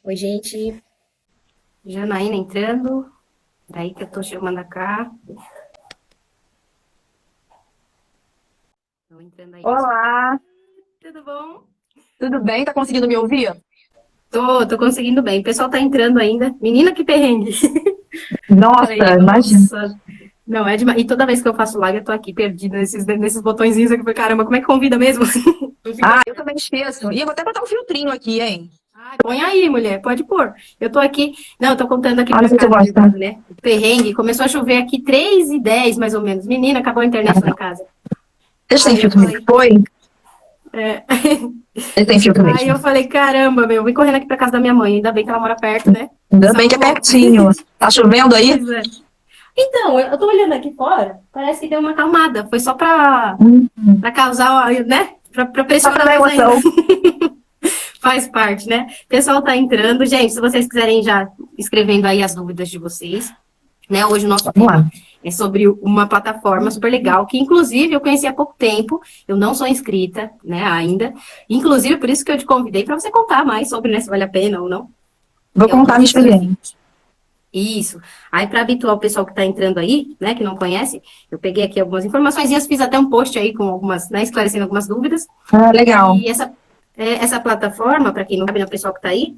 Oi, gente. Janaína entrando. Daí que eu tô chamando cá. Tô entrando aí. Olá, Tudo bom? tudo bem? Tá conseguindo me ouvir? Tô conseguindo bem. O pessoal tá entrando ainda. Menina, que perrengue. Falei, Nossa, imagina. nossa. Não, é demais. E toda vez que eu faço live, eu tô aqui perdida nesses botõezinhos aqui. Caramba, como é que convida mesmo? Não fica Ah, eu certo. também esqueço. E eu vou até botar um filtrinho aqui, hein? Ai, põe aí, mulher. Pode pôr. Eu tô aqui. Não, eu tô contando aqui Ah, não pra sei se eu casa de gosto, tá? lado, né? O perrengue. Começou a chover aqui 3h10, mais ou menos. Menina, acabou a Ah, internet lá em não. casa. Eles têm Aí eu filtro mesmo. falei, Foi? é. Eles têm filtro Aí mesmo. eu falei, caramba, meu, vim correndo aqui pra casa da minha mãe. Ainda bem que ela mora perto, né? Ainda bem que é Salvou. pertinho. Tá chovendo aí? Pois é. Então, eu tô olhando aqui fora, parece que deu uma acalmada. Foi só Hum, pra causar, né? Pra só pra pressionar dar mais ainda. emoção. Faz parte, né? O pessoal tá entrando. Gente, se vocês quiserem já escrevendo aí as dúvidas de vocês, né? Hoje o nosso Vamos lá. tema é sobre uma plataforma super legal, que inclusive eu conheci há pouco tempo, eu não sou inscrita, né, ainda. Inclusive, por isso que eu te convidei para você contar mais sobre, né, se vale a pena ou não, Vou que é o contar a minha Couchsurfing. experiência. Isso. Aí, para habituar o pessoal que está entrando aí, né, que não conhece, eu peguei aqui algumas informações e fiz até um post aí com algumas, né, esclarecendo algumas dúvidas. Ah, legal. E essa plataforma, para quem não sabe, né, o pessoal que está aí,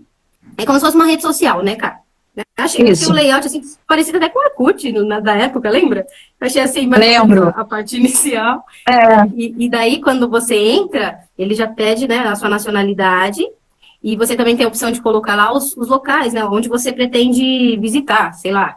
é como se fosse uma rede social, né, cara? Eu achei o Isso. layout assim, parecido até com o Orkut da época, lembra? Eu achei assim, mais ou menos a, Lembro. a parte inicial. É, E daí, quando você entra, ele já pede, né, a sua nacionalidade. E você também tem a opção de colocar lá os locais, né, onde você pretende visitar, sei lá.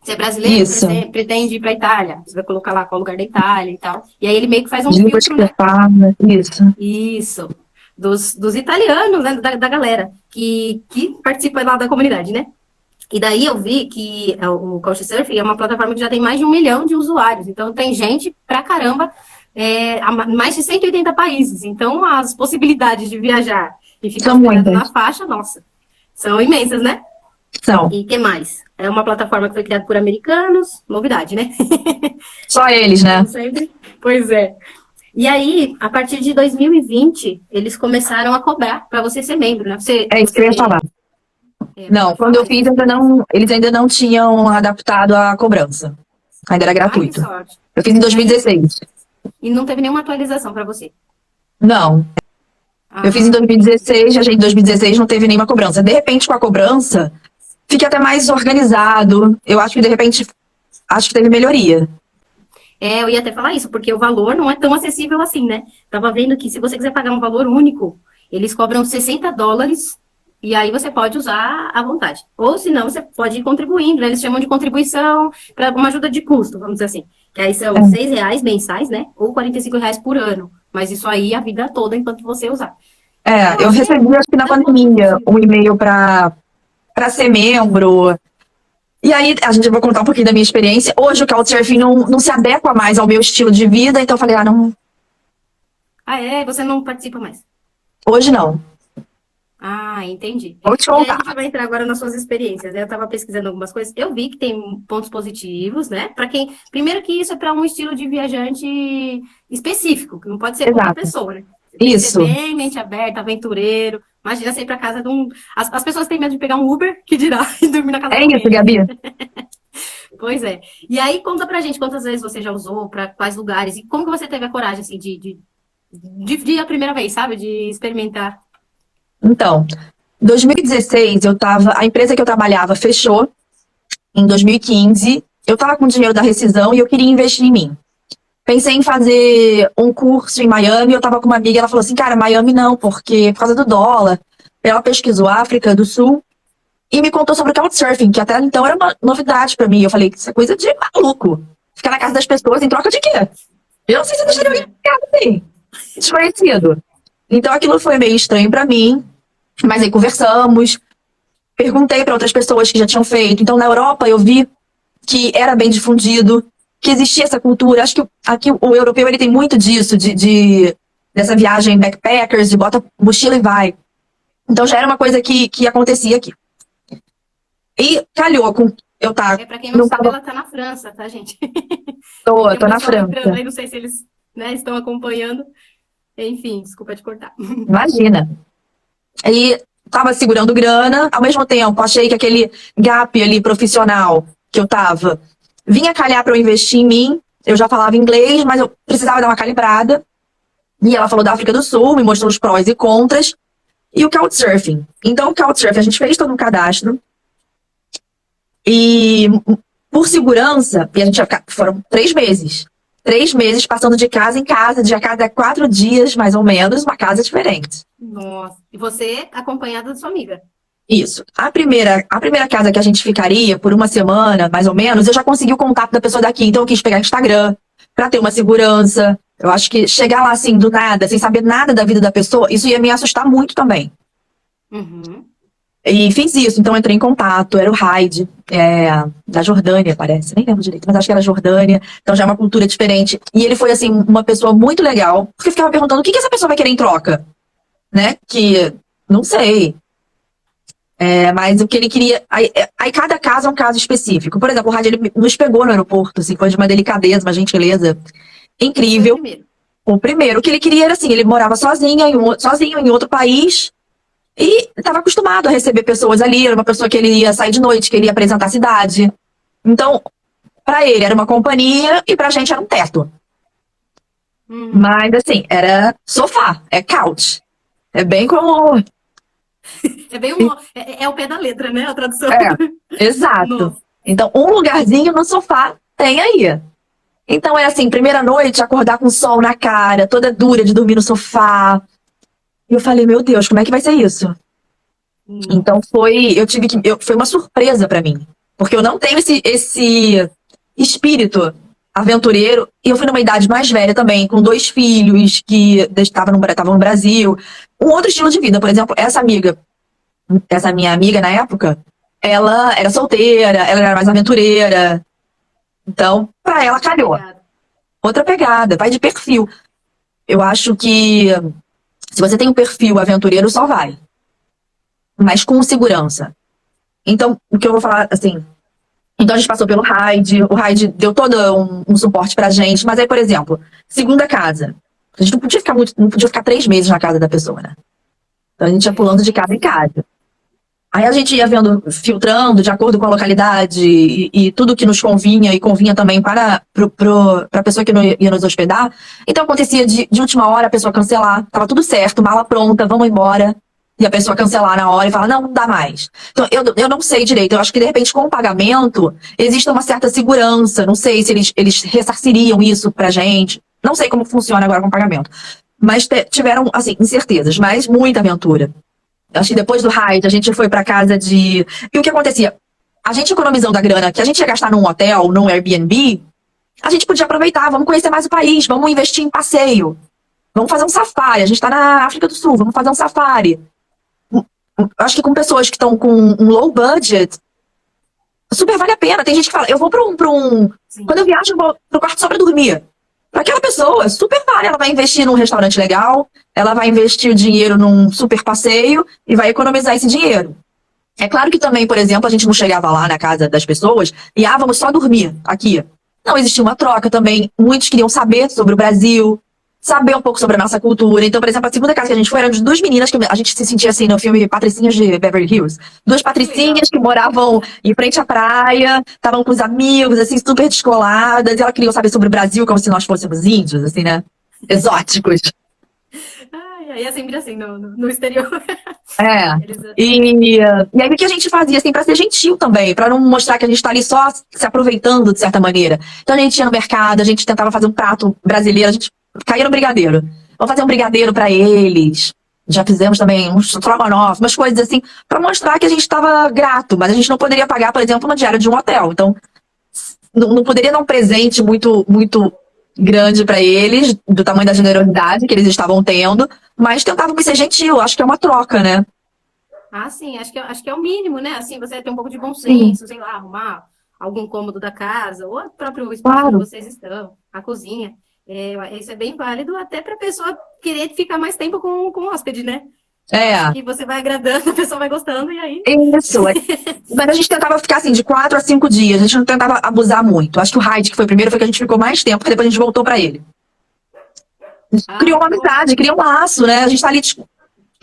Se é brasileiro, isso. pretende ir para a Itália. Você vai colocar lá qual lugar da Itália e tal. E aí ele meio que faz um As línguas filtro, que você né? fala. Isso. Isso. Dos italianos, né? Da galera que participa lá da comunidade, né? E daí eu vi que o Couchsurfing é uma plataforma que já tem mais de 1 milhão de usuários. Então tem gente pra caramba, mais de 180 países. Então as possibilidades de viajar e ficar São hospedado na muitas. faixa, nossa, são imensas, né? São. E que mais? É uma plataforma que foi criada por americanos, novidade, né? Só eles, Como né? sempre. Pois é. E aí, a partir de 2020, eles começaram a cobrar para você ser membro, né? Você, É isso que eu ia falar. você Não, pode quando eu falar, fiz, esqueci. ainda não, eles ainda não tinham adaptado a cobrança. Ainda era Ai, que gratuito. sorte. Eu fiz em E aí, 2016. e não teve nenhuma atualização para você. Não, eu fiz em Ah, entendi. 2016, já em 2016 não teve nenhuma cobrança. De repente, com a cobrança, fica até mais organizado. Eu acho que, de repente, acho que teve melhoria. Eu ia até falar isso, porque o valor não é tão acessível assim, né? Tava vendo que se você quiser pagar um valor único, eles cobram US$ 60 e aí você pode usar à vontade. Ou se não, você pode ir contribuindo, né? Eles chamam de contribuição para uma ajuda de custo, vamos dizer assim. Que aí são É, R$ 6 mensais, né? Ou R$ 45 por ano. Mas isso aí a vida toda enquanto você usar. Eu eu achei recebi, acho que na até um ponto pandemia, positivo. um e-mail para ser membro. E aí, a gente vai contar um pouquinho da minha experiência. Hoje o Couchsurfing não se adequa mais ao meu estilo de vida, então eu falei, não, Ah, é? Você não participa mais. hoje não. Ah, entendi. Vou te E aí a contar. gente vai entrar agora nas suas experiências, né? Eu estava pesquisando algumas coisas. Eu vi que tem pontos positivos, né? Para quem, primeiro que isso é para um estilo de viajante específico, que não pode ser qualquer Exato. pessoa, né? Você tem que ser Isso. bem mente aberta, aventureiro. Imagina você ir para casa de um. As pessoas têm medo de pegar um Uber, que dirá, e dormir na casa É de isso, alguém, né? Gabi. Pois é. E aí conta pra gente quantas vezes você já usou, para quais lugares, e como que você teve a coragem, assim, de ir a primeira vez, sabe? De experimentar. Então, 2016, a empresa que eu trabalhava fechou em 2015. Eu estava com o dinheiro da rescisão e eu queria investir em mim. Pensei em fazer um curso em Miami. Eu estava com uma amiga, ela falou assim, cara, Miami não, porque por causa do dólar. Ela pesquisou África do Sul e me contou sobre o Couchsurfing, que até então era uma novidade para mim. Eu falei, isso é coisa de maluco. Ficar na casa das pessoas em troca de quê? Eu não sei se eu Pois deixaria alguém é. em casa assim, desconhecido. Então aquilo foi meio estranho para mim, mas aí conversamos, perguntei para outras pessoas que já tinham feito. Então, na Europa, eu vi que era bem difundido, que existia essa cultura. Acho que aqui o europeu ele tem muito disso, dessa viagem backpackers, de bota mochila e vai. Então, já era uma coisa que acontecia aqui. E calhou com eu tá, Pra quem não não sabe, tava, ela tá na França, tá, gente? Aí tem um tô na pessoal entrando França. aí, não sei se eles, né, estão acompanhando. Enfim, desculpa te cortar. Imagina. E tava segurando grana, ao mesmo tempo achei que aquele gap ali profissional que eu tava vinha calhar para eu investir em mim. Eu já falava inglês, mas eu precisava dar uma calibrada. E ela falou da África do Sul, me mostrou os prós e contras. E o Couchsurfing. Então, o Couchsurfing, a gente fez todo um cadastro. E por segurança, e a gente ia ficar, foram 3 meses. 3 meses passando de casa em casa, de a cada 4 dias, mais ou menos, uma casa diferente. Nossa. E você acompanhada da sua amiga. Isso. A primeira casa que a gente ficaria, por uma semana, mais ou menos, eu já consegui o contato da pessoa daqui. Então eu quis pegar Instagram pra ter uma segurança. Eu acho que chegar lá assim, do nada, sem saber nada da vida da pessoa, isso ia me assustar muito também. Uhum. E fiz isso. Então entrei em contato. Era o Raid, da Jordânia, parece. Nem lembro direito, mas acho que era Jordânia. Então já é uma cultura diferente. E ele foi, assim, uma pessoa muito legal. Porque eu ficava perguntando, o que essa pessoa vai querer em troca? Né? Que, não sei. Mas o que ele queria. Aí cada caso é um caso específico. Por exemplo, o Rádio ele nos pegou no aeroporto, assim, foi de uma delicadeza, uma gentileza incrível. Primeiro. O primeiro, o que ele queria era assim, ele morava sozinho em outro país e estava acostumado a receber pessoas ali, era uma pessoa que ele ia sair de noite, que ele ia apresentar a cidade. Então, para ele era uma companhia e pra gente era um teto. Mas assim, era sofá, é couch. É bem como. É bem é o pé da letra, né? A tradução. Exato. Nossa. Então, um lugarzinho no sofá tem aí. Então, é assim, primeira noite, acordar com o sol na cara, toda dura de dormir no sofá. E eu falei, meu Deus, como é que vai ser isso? Então, foi uma surpresa pra mim. Porque eu não tenho esse espírito aventureiro. E eu fui numa idade mais velha também, com 2 filhos que estavam no Brasil. Um outro estilo de vida, por exemplo, essa minha amiga na época, ela era solteira, ela era mais aventureira. Então, pra ela calhou. Outra pegada, vai de perfil. Eu acho que se você tem um perfil aventureiro, só vai. Mas com segurança. Então, o que eu vou falar, assim... Então, a gente passou pelo Raid. O Raid deu todo um suporte pra gente. Mas aí, por exemplo, segunda casa. A gente não podia ficar 3 meses na casa da pessoa, né? Então, a gente ia pulando de casa em casa. Aí a gente ia vendo, filtrando de acordo com a localidade e tudo que nos convinha e convinha também para a pessoa que ia nos hospedar. Então acontecia de última hora a pessoa cancelar, tava tudo certo, mala pronta, vamos embora. E a pessoa cancelar na hora e falar, não dá mais. Então eu não sei direito, eu acho que de repente com o pagamento existe uma certa segurança, não sei se eles ressarciriam isso pra gente. Não sei como funciona agora com o pagamento. Mas tiveram, assim, incertezas, mas muita aventura. Acho que depois do Raid, a gente foi pra casa de... E o que acontecia? A gente economizando a grana que a gente ia gastar num hotel, num Airbnb, a gente podia aproveitar, vamos conhecer mais o país, vamos investir em passeio. Vamos fazer um safari, a gente tá na África do Sul, vamos fazer um safari. Acho que com pessoas que estão com um low budget, super vale a pena. Tem gente que fala, eu vou quando eu viajo, eu vou pro quarto só pra dormir. Para aquela pessoa, super vale. Ela vai investir num restaurante legal, ela vai investir o dinheiro num super passeio e vai economizar esse dinheiro. É claro que também, por exemplo, a gente não chegava lá na casa das pessoas e, vamos só dormir aqui. Não, existia uma troca também. Muitos queriam saber sobre o Brasil, saber um pouco sobre a nossa cultura. Então, por exemplo, a segunda casa que a gente foi, eram de 2 meninas que a gente se sentia assim no filme Patricinhas de Beverly Hills. 2 patricinhas que moravam em frente à praia, estavam com os amigos, assim, super descoladas, e ela queria saber sobre o Brasil como se nós fôssemos índios, assim, né? Exóticos. Ai, é sempre assim no exterior. E aí o que a gente fazia, assim, pra ser gentil também, pra não mostrar que a gente tá ali só se aproveitando de certa maneira. Então a gente ia no mercado, a gente tentava fazer um prato brasileiro, a gente caía no brigadeiro. Vamos fazer um brigadeiro pra eles. Já fizemos também um strogonoff, umas coisas assim, pra mostrar que a gente estava grato, mas a gente não poderia pagar, por exemplo, uma diária de um hotel. Então, não poderia dar um presente muito, muito grande pra eles, do tamanho da generosidade que eles estavam tendo, mas tentávamos ser gentil, acho que é uma troca, né? Sim, acho que é o mínimo, né? Assim, você tem um pouco de bom senso, sei lá, arrumar algum cômodo da casa, ou o próprio espaço onde vocês estão, a cozinha. Isso é bem válido até para a pessoa querer ficar mais tempo com o hóspede, né? Acho que você vai agradando, a pessoa vai gostando e aí... Isso. Mas a gente tentava ficar assim, de 4 a 5 dias. A gente não tentava abusar muito. Acho que o Raid, que foi o primeiro, foi que a gente ficou mais tempo, porque depois a gente voltou pra ele. Criou uma amizade, criou um laço, né? A gente tá ali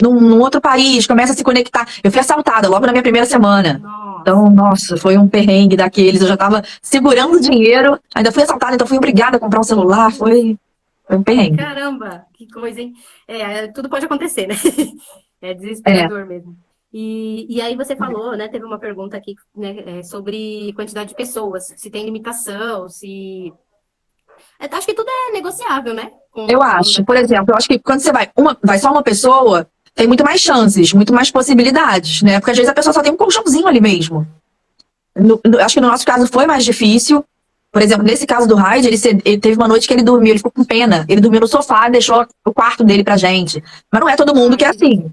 num outro país, começa a se conectar. Eu fui assaltada logo na minha primeira semana. Nossa, Então, nossa, foi um perrengue daqueles. Eu já tava segurando o dinheiro, ainda fui assaltada, então fui obrigada a comprar um celular. Foi um perrengue. caramba, que coisa, hein? Tudo pode acontecer, né? É É, desesperador mesmo. E aí você falou, né? Teve uma pergunta aqui, né, sobre quantidade de pessoas, se tem limitação, se. Acho que tudo é negociável, né? Com eu o dono da acho. Por casa. exemplo, eu acho que quando você vai só uma pessoa, tem muito mais chances, muito mais possibilidades, né? Porque às vezes a pessoa só tem um colchãozinho ali mesmo. Acho que no nosso caso foi mais difícil. Por exemplo, nesse caso do Hyde, ele teve uma noite que ele dormiu, ele ficou com pena. Ele dormiu no sofá e deixou o quarto dele pra gente. Mas não é todo mundo que Ai, é que dó. assim.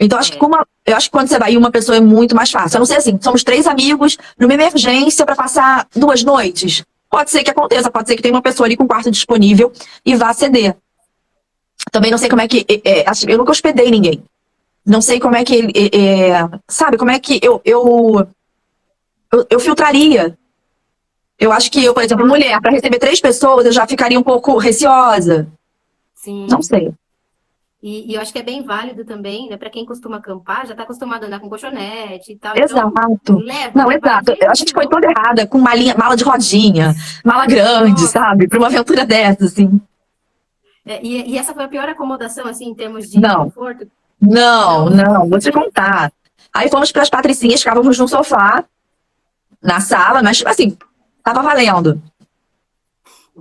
Então, acho que É, eu acho que quando você vai em uma pessoa é muito mais fácil. A não ser assim, somos 3 amigos numa emergência pra passar 2 noites. Pode ser que aconteça, pode ser que tenha uma pessoa ali com quarto disponível e vá ceder. Também não sei como é que. Assim, eu nunca hospedei ninguém. Não sei como é que ele. Sabe, como é que eu filtraria. Eu acho que eu, por exemplo, mulher, para receber 3 pessoas, eu já ficaria um pouco receosa. Não sim. sei. E eu acho que é bem válido também, né? Para quem costuma acampar, já está acostumado a andar com colchonete e tal. Então, Exato. Não, vai exato. A gente foi junto. toda errada, com mala de rodinha, mala grande, Nossa. sabe? Para uma aventura dessa, assim. E essa foi a pior acomodação, assim, em termos de Não, conforto? não, Não? não, vou te contar. Aí fomos para as patricinhas, ficávamos num sofá, na sala, mas, assim, tava valendo.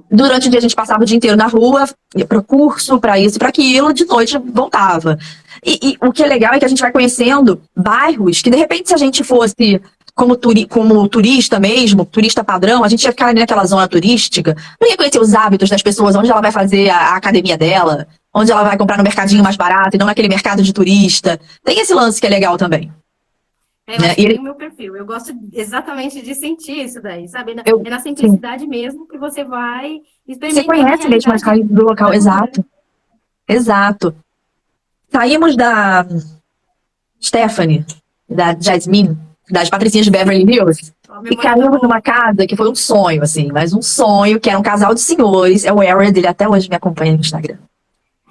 Durante o dia a gente passava o dia inteiro na rua, ia pro curso, para isso e para aquilo, de noite voltava. E o que é legal é que a gente vai conhecendo bairros que, de repente, se a gente fosse como turista mesmo, turista padrão, a gente ia ficar ali naquela zona turística, não ia conhecer os hábitos das pessoas, onde ela vai fazer a academia dela, onde ela vai comprar no mercadinho mais barato e não naquele mercado de turista. Tem esse lance que é legal também, Eu né? acho que E é bem ele, o meu perfil. Eu gosto exatamente de sentir isso daí, sabe? eu, É na sim, simplicidade mesmo que você vai você experimentando a conhece mesmo as realidade raízes do local, madura, né? exato, exato. Saímos da Stephanie, da Jasmine, das Patricinhas de Beverly Hills. Ó, a E memória tá caímos numa boa. casa que foi um sonho, assim, mas um sonho, que era um casal de senhores. É o Aaron, ele até hoje me acompanha no Instagram.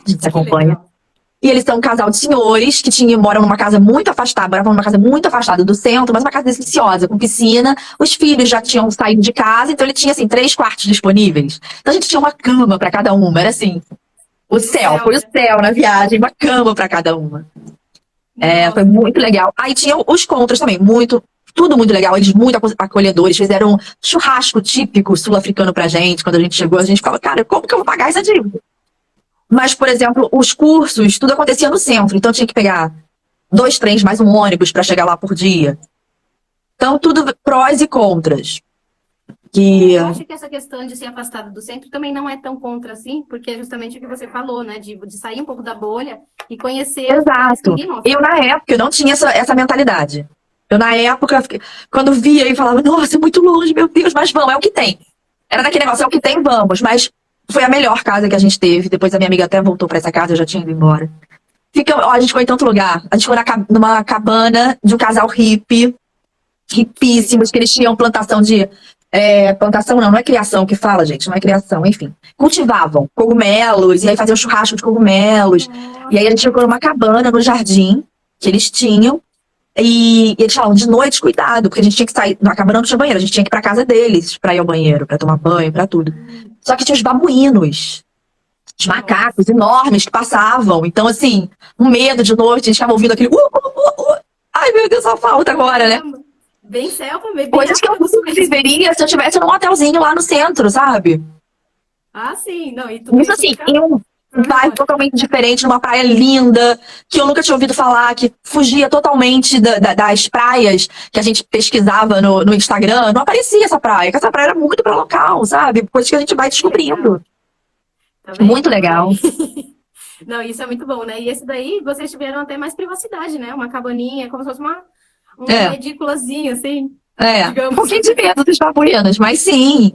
A gente se Que acompanha. legal. E eles são um casal de senhores que moram numa casa muito afastada, moravam numa casa muito afastada do centro, mas uma casa deliciosa, com piscina. Os filhos já tinham saído de casa, então ele tinha, assim, 3 quartos disponíveis. Então a gente tinha uma cama pra cada uma, era assim, o Do céu, céu, foi o né? céu na viagem, uma cama pra cada uma. Foi Nossa, que muito legal. legal. Aí tinha os contras também, tudo muito legal. Eles muito acolhedores, fizeram um churrasco típico sul-africano pra gente. Quando a gente chegou, a gente ficava, cara, como que eu vou pagar essa dívida? Mas, por exemplo, os cursos, tudo acontecia no centro, então tinha que pegar 2 trens mais um ônibus pra chegar lá por dia. Então, tudo prós e contras. Que Eu acho que essa questão de ser afastado do centro também não é tão contra assim, porque é justamente o que você falou, né? De sair um pouco da bolha e conhecer os lugares que exato. ninguém mostra. Eu, na época, eu não tinha essa mentalidade. Eu, na época, quando via e falava, nossa, é muito longe, meu Deus, mas vamos, é o que tem. Era daquele negócio, é o que tem, vamos. Mas foi a melhor casa que a gente teve. Depois a minha amiga até voltou pra essa casa, eu já tinha ido embora. A gente foi em tanto lugar. A gente foi numa cabana de um casal hippie, hipíssimos, que eles tinham plantação de. Plantação não é criação que fala, gente, não é criação, enfim. Cultivavam cogumelos, e aí faziam churrasco de cogumelos. E aí a Nossa, gente ficou numa cabana no jardim que eles tinham. E eles falavam, de noite, cuidado, porque a gente tinha que sair. Na cabana não tinha banheiro, a gente tinha que ir pra casa deles pra ir ao banheiro, pra tomar banho, pra tudo. Só que tinha os babuínos, os nossa. macacos enormes que passavam. Então, assim, um medo de noite, a gente ficava ouvindo aquele. Ai, meu Deus, só falta agora, né? Caramba. Bem selva, bem Coisas que eu África do Sul nunca mesmo. viveria se eu tivesse num hotelzinho lá no centro, sabe? Ah, sim. Não, e tudo Isso, isso assim, fica em um por bairro memória. totalmente diferente, numa praia linda, que eu nunca tinha ouvido falar, que fugia totalmente das praias que a gente pesquisava no Instagram. Não aparecia essa praia, que essa praia era muito pra local, sabe? Coisas que a gente vai Que legal. descobrindo. Tá Muito vendo? legal. Aí. Não, isso é muito bom, né? E esse daí, vocês tiveram até mais privacidade, né? Uma cabaninha, como se fosse um É, edículazinho, assim, um digamos. pouquinho de medo dos babuínos, mas sim.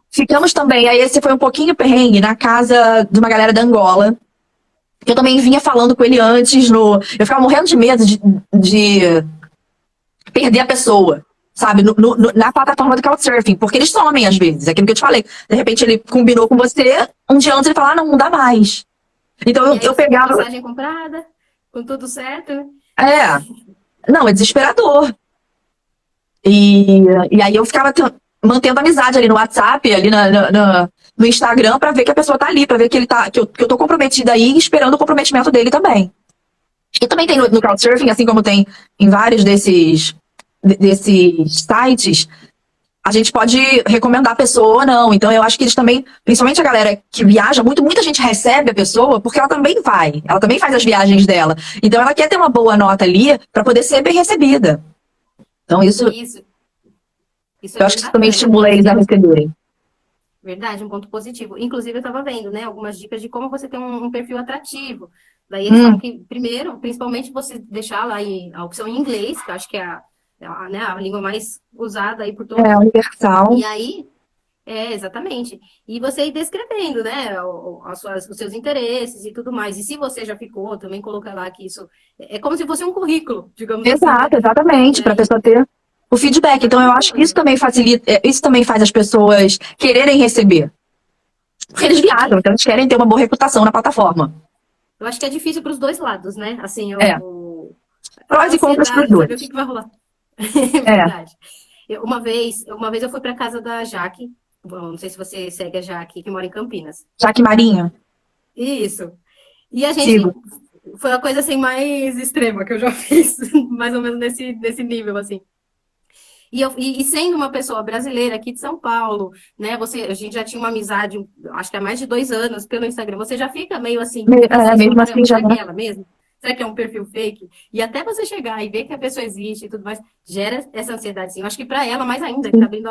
Ficamos também, aí esse foi um pouquinho perrengue, na casa de uma galera da Angola. Eu também vinha falando com ele antes, eu ficava morrendo de medo de perder a pessoa, sabe? Na plataforma do Couchsurfing, porque eles somem às vezes, é aquilo que eu te falei. De repente ele combinou com você, um dia antes ele fala, ah, não dá mais. Então E eu, aí eu você com a pegava, passagem comprada. com tudo certo, né? Não, é desesperador. E aí eu ficava mantendo amizade ali no WhatsApp, ali no Instagram, pra ver que a pessoa tá ali, pra ver que ele tá, que eu tô comprometida aí, esperando o comprometimento dele também. E também tem no Couchsurfing, assim como tem em vários desses sites, a gente pode recomendar a pessoa ou não. Então eu acho que eles também, principalmente a galera que viaja muito, muita gente recebe a pessoa porque ela também vai. Ela também faz as viagens dela. Então ela quer ter uma boa nota ali pra poder ser bem recebida. Então isso Isso é eu bem acho que isso também bacana, estimula eles a porque receberem. verdade, um ponto positivo. Inclusive, eu estava vendo, né, algumas dicas de como você ter um perfil atrativo. Daí eles falam Hum, que, primeiro, principalmente você deixar lá a opção em inglês, que eu acho que é né, a língua mais usada aí por é todos. universal. E aí, exatamente. E você ir descrevendo, né, os seus interesses e tudo mais. E se você já ficou, também coloca lá que isso é como se fosse um currículo, digamos assim, né? Exato, exatamente, para a Daí, pessoa ter o feedback. pra Então eu acho que isso pessoa. também facilita, isso também faz as pessoas quererem receber. Porque eles É viajam, que então eles querem ter uma boa reputação na plataforma. eu acho que é difícil para os dois lados, né? Assim, É, a prós e contras para os ansiedade, saber o dois. que vai rolar. É É, verdade. Uma vez eu fui para casa da Jaque. Bom, não sei se você segue a Jaque, que mora em Campinas. Jaque Marinho, Isso. E a gente sigo. foi a coisa assim mais extrema que eu já fiz, mais ou menos nesse nível assim. E sendo uma pessoa brasileira aqui de São Paulo, né? A gente já tinha uma amizade, acho que há mais de 2 anos pelo Instagram. Você já fica meio assim, receoso, Mesmo assim caramba, já será que dá. é ela mesmo? Será que é um perfil fake? E até você chegar e ver que a pessoa existe e tudo mais, gera essa ansiedade, sim. Eu acho que para ela, mais ainda, que tá Sim. abrindo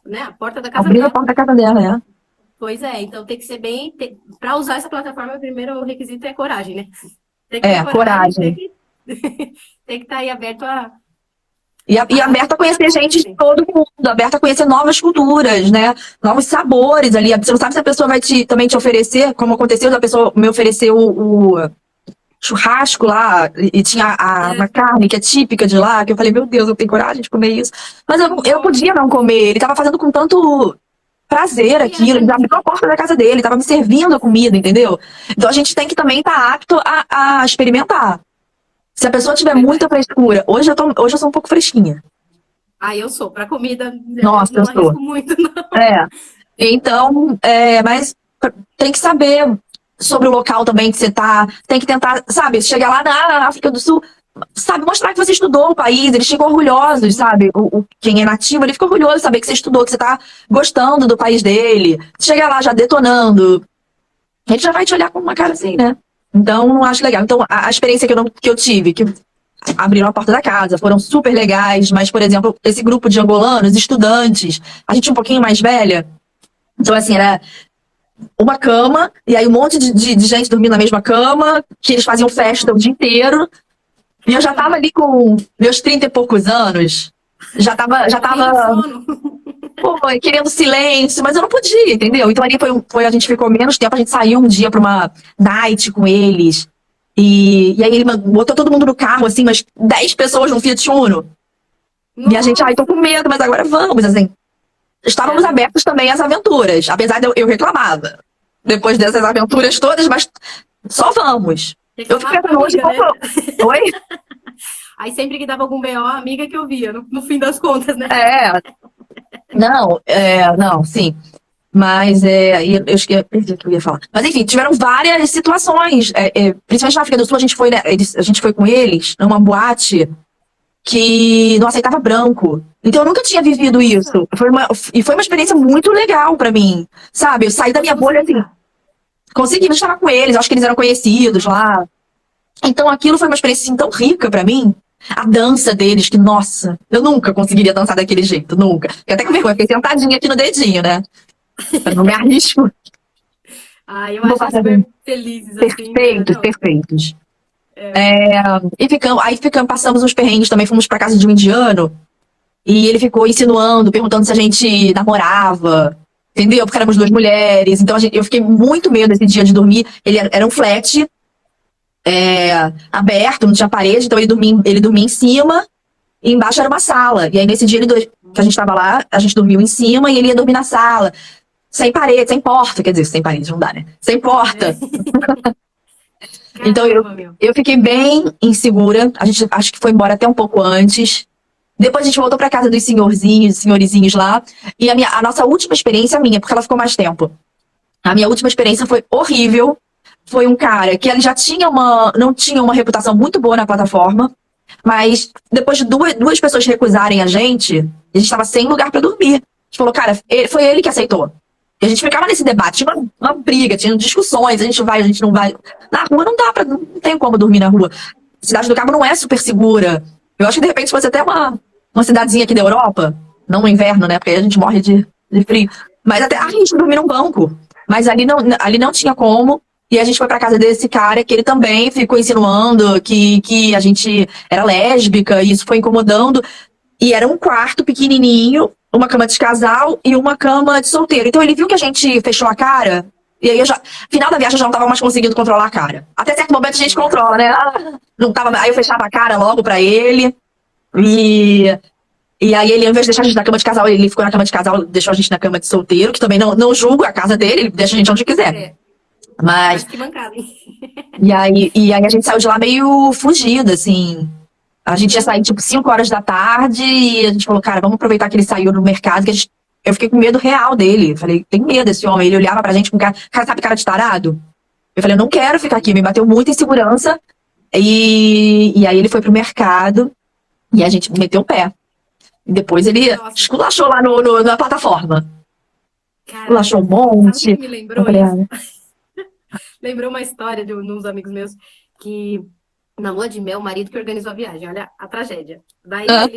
né, a porta da casa Abrir a dela. porta da casa dela, né? Pois é, então tem que ser bem. Para usar essa plataforma, o primeiro requisito é coragem, né? Tem que ter coragem, Coragem. tem que estar aí aberto E aberta a a conhecer tudo, gente de assim. todo mundo, aberta a conhecer novas culturas, né? Novos sabores ali. Você não sabe se a pessoa vai também te oferecer, como aconteceu, a pessoa me ofereceu o churrasco lá, e tinha uma É, carne que é típica de lá, que eu falei, meu Deus, eu tenho coragem de comer isso. Mas eu nossa, podia não comer, ele tava fazendo com tanto prazer e é, aquilo, ele abriu a porta da casa dele, tava me servindo a comida, entendeu? Então a gente tem que também estar apto a experimentar. Se a pessoa tiver muita verdade. frescura, hoje eu sou um pouco fresquinha. Ah, eu sou. Para comida, eu Nossa, eu não sou. arrisco muito, não. É. Então, mas tem que saber sobre o local também que você tá. Tem que tentar, sabe, chegar lá na África do Sul, sabe, mostrar que você estudou o país, eles ficam orgulhosos, sabe? Quem é nativo, ele fica orgulhoso de saber que você estudou, que você tá gostando do país dele. Chega lá já detonando, ele já vai te olhar com uma cara assim, né? Então, não acho legal. Então, a experiência que eu tive, que abriram a porta da casa, foram super legais, mas, por exemplo, esse grupo de angolanos, estudantes, a gente um pouquinho mais velha, então, assim, era uma cama, e aí um monte de gente dormindo na mesma cama, que eles faziam festa o dia inteiro. E eu já tava Caramba, ali com meus 30 e poucos anos, já morrendo tava, de sono. pô, querendo silêncio, mas eu não podia, entendeu? Então ali a gente ficou menos tempo, a gente saiu um dia pra uma night com eles. E aí ele botou todo mundo no carro, assim, umas 10 pessoas num Fiat Uno. E a gente, ai, tô Nossa. com medo, mas agora vamos, assim. Estávamos É, abertos também às aventuras, apesar de eu reclamava. Depois dessas aventuras todas, mas só vamos. Eu fico reclamava pra pensando hoje, amiga, qual né? foi? Oi? Aí sempre que dava algum BO, a amiga que eu via, no fim das contas, né? É, não, sim. Mas eu acho que perdi o que eu ia falar. Mas enfim, tiveram várias situações. Principalmente na África do Sul, a gente foi, né, a gente foi com eles numa boate que não aceitava branco. Então eu nunca tinha vivido Nossa, isso. Foi uma experiência muito legal pra mim. Sabe? Eu saí e da você minha conseguiu bolha assim, entrar. consegui estar com eles, acho que eles eram conhecidos lá. Então aquilo foi uma experiência assim, tão rica pra mim. A dança deles, que, nossa, eu nunca conseguiria dançar daquele jeito, nunca. Eu até com vergonha, fiquei sentadinha aqui no dedinho, né? Eu não me arrisco. Ah, eu Não vou acho passar super felizes, assim, né? perfeitos, Não, perfeitos. é, Aí passamos uns perrengues também, fomos pra casa de um indiano, e ele ficou insinuando, perguntando se a gente namorava, entendeu? Porque éramos duas mulheres, então eu fiquei muito medo esse dia de dormir. Ele era um flat, aberto, não tinha parede, então ele dormia em cima, e embaixo era uma sala. E aí nesse dia que a gente tava lá, a gente dormiu em cima e ele ia dormir na sala. Sem parede, sem porta, quer dizer, sem parede não dá, né? Sem porta. é. Então Caramba, meu. eu fiquei bem insegura. A gente acho que foi embora até um pouco antes. Depois a gente voltou pra casa dos senhorizinhos lá. E a nossa última experiência minha, porque ela ficou mais tempo. A minha última experiência foi horrível. Foi um cara que ele já tinha não tinha uma reputação muito boa na plataforma, mas depois de duas pessoas recusarem a gente estava sem lugar pra dormir. A gente falou, cara, foi ele que aceitou. E a gente ficava nesse debate, tinha uma briga, tinha discussões, a gente vai, a gente não vai. Na rua não tem como dormir na rua. A Cidade do Cabo não é super segura. Eu acho que de repente fosse até uma cidadezinha aqui da Europa, não no inverno, né? Porque aí a gente morre de frio. Mas até a gente dormir num banco. Mas ali não tinha como. E a gente foi pra casa desse cara que ele também ficou insinuando que a gente era lésbica, e isso foi incomodando. E era um quarto pequenininho, uma cama de casal e uma cama de solteiro. Então ele viu que a gente fechou a cara, e aí final da viagem eu já não tava mais conseguindo controlar a cara. Até certo momento a gente controla, né? Não tava, aí eu fechava a cara logo pra ele. E, e aí ele, ao invés de deixar a gente na cama de casal, ele ficou na cama de casal, deixou a gente na cama de solteiro, que também não julgo a casa dele, ele deixa a gente onde quiser. É, Mas, mas que mancada, hein? e aí a gente saiu de lá meio fugida, assim. A gente ia sair, tipo, 5 horas da tarde e a gente falou, cara, vamos aproveitar que ele saiu no mercado, eu fiquei com medo real dele. Falei, tem medo desse homem. Ele olhava pra gente com cara, sabe, cara de tarado? Eu falei, eu não quero ficar aqui. Me bateu muita insegurança. E aí ele foi pro mercado e a gente meteu o pé. E depois ele Nossa, esculachou lá na plataforma. Esculachou um caramba. Sabe o que monte. me Eu lembrou falei, isso? ah, Lembrou uma história de uns amigos meus que na lua de mel, o marido que organizou a viagem, olha a tragédia. Daí ah,